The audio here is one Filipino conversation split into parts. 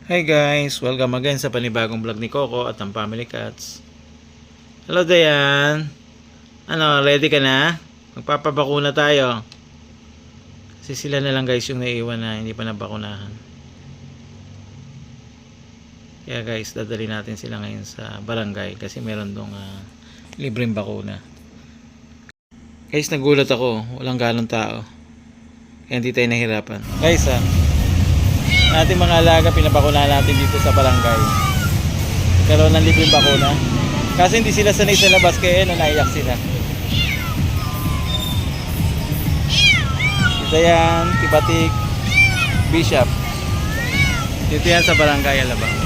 Hi guys! Welcome again sa panibagong vlog ni Coco at ang Family Cats. Hello Dayan! Ano, ready ka na? Magpapabakuna tayo. Kasi sila na lang guys yung naiiwan na hindi pa nabakunahan. Kaya guys, dadali natin sila ngayon sa barangay kasi meron dong libreng bakuna. Guys, nagulat ako. Walang ganong tao. Kaya hindi tayo nahirapan. Guys ating mga alaga pinabakuna natin dito sa barangay. Karoon ng libreng bakuna. Kasi hindi sila sanay sa labas kaya naiyak sila. Ito yan, Tibatik, Bishop. Dito yan sa barangay Alabang.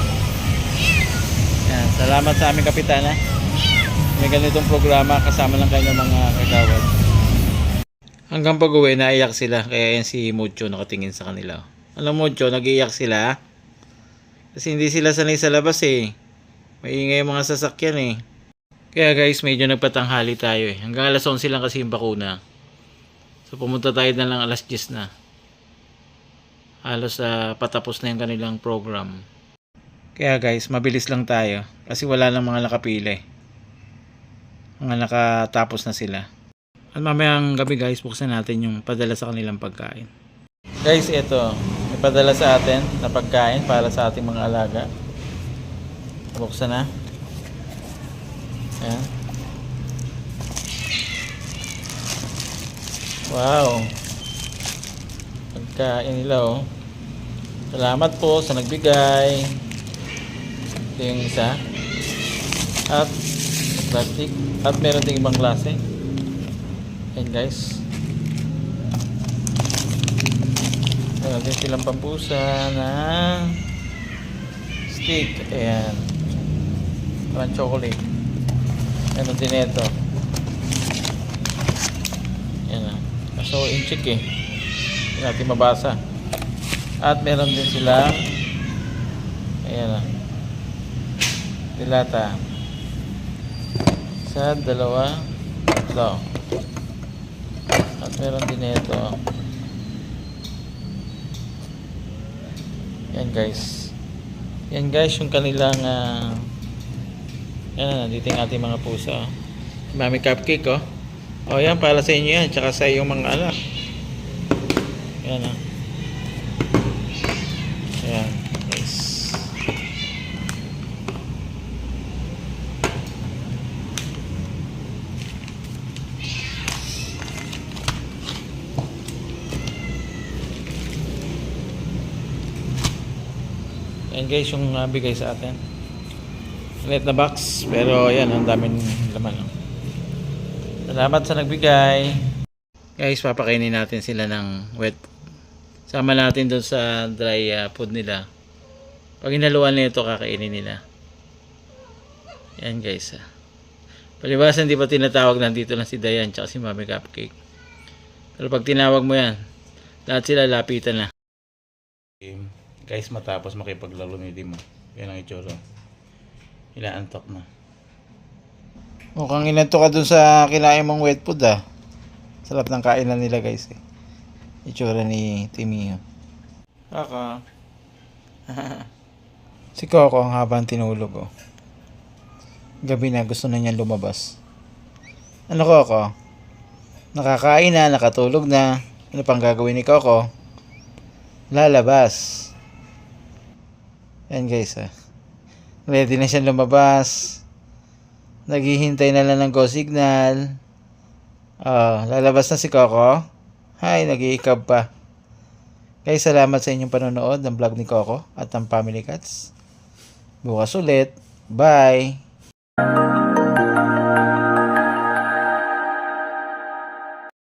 Yan, salamat sa aming kapitana. May ganitong programa kasama ng kanyang mga kagawad. Hanggang pag-uwi naiyak sila kaya yan si Mucho nakatingin sa kanila. Alam mo, Joe, nag-iiyak sila. Kasi hindi sila sanay sa labas eh. Maingay yung mga sasakyan eh. Kaya guys, medyo nagpatanghali tayo eh. Hanggang alas 11 lang kasi yung bakuna. So pumunta tayo na lang alas 10 na. Halos patapos na yung kanilang program. Kaya guys, mabilis lang tayo. Kasi wala lang mga nakapili. Mga nakatapos na sila. At mamayang gabi guys, buksan natin yung padala sa kanilang pagkain. Guys, ito. May padala sa atin na pagkain para sa ating mga alaga. Buksan na. Ayan. Wow. Pagkain nila oh. Salamat po sa nagbigay. Ito yung isa. At plastic. At meron ding ibang klase. Ayan guys. Meron din silang pampusa na stick. Ayan. Parang chocolate. Meron din ito. Ayan na. Kaso inchik eh. Hindi natin mabasa. At meron din silang ayan na. Dilata. Isa, dalawa. Ito. At meron din ito. Yan guys. Yan guys yung kanilang yan na, nandito yung ating mga pusa. Mami cupcake oh. O yan, para sa inyo yan. Tsaka sa iyong mga anak. Yan ah. Yan guys. Yan guys yung bigay sa atin. Liit na box pero yan ang daming laman. Salamat sa nagbigay. Guys, papakainin natin sila ng wet food. Sama natin doon sa dry food nila. Pag inaluan nito kakainin nila. Yan guys. Palibasa hindi pa tinatawag, nandito lang si Dayan tsaka si Mami Cupcake. Pero pag tinawag mo yan, lahat sila lapitan na. Guys, matapos makipaglaro ni Dimo. Yan ang itsura. Inaantok na. Mukhang inantok ka dun sa kinain mong wet food ah. Sarap ng kainan nila guys eh. Itsura ni Timio. Kaka. Si Coco ang habang tinulog oh. Gabi na gusto na niya lumabas. Ano Coco? Nakakain na, nakatulog na. Ano pang gagawin ni Coco? Lalabas. Yan guys ah. Ready na siyang lumabas. Naghihintay na lang ng go signal. Lalabas na si Coco. Hi, nag-iikab pa. Guys, salamat sa inyong panonood ng vlog ni Coco at ng Family Cats. Bukas ulit. Bye!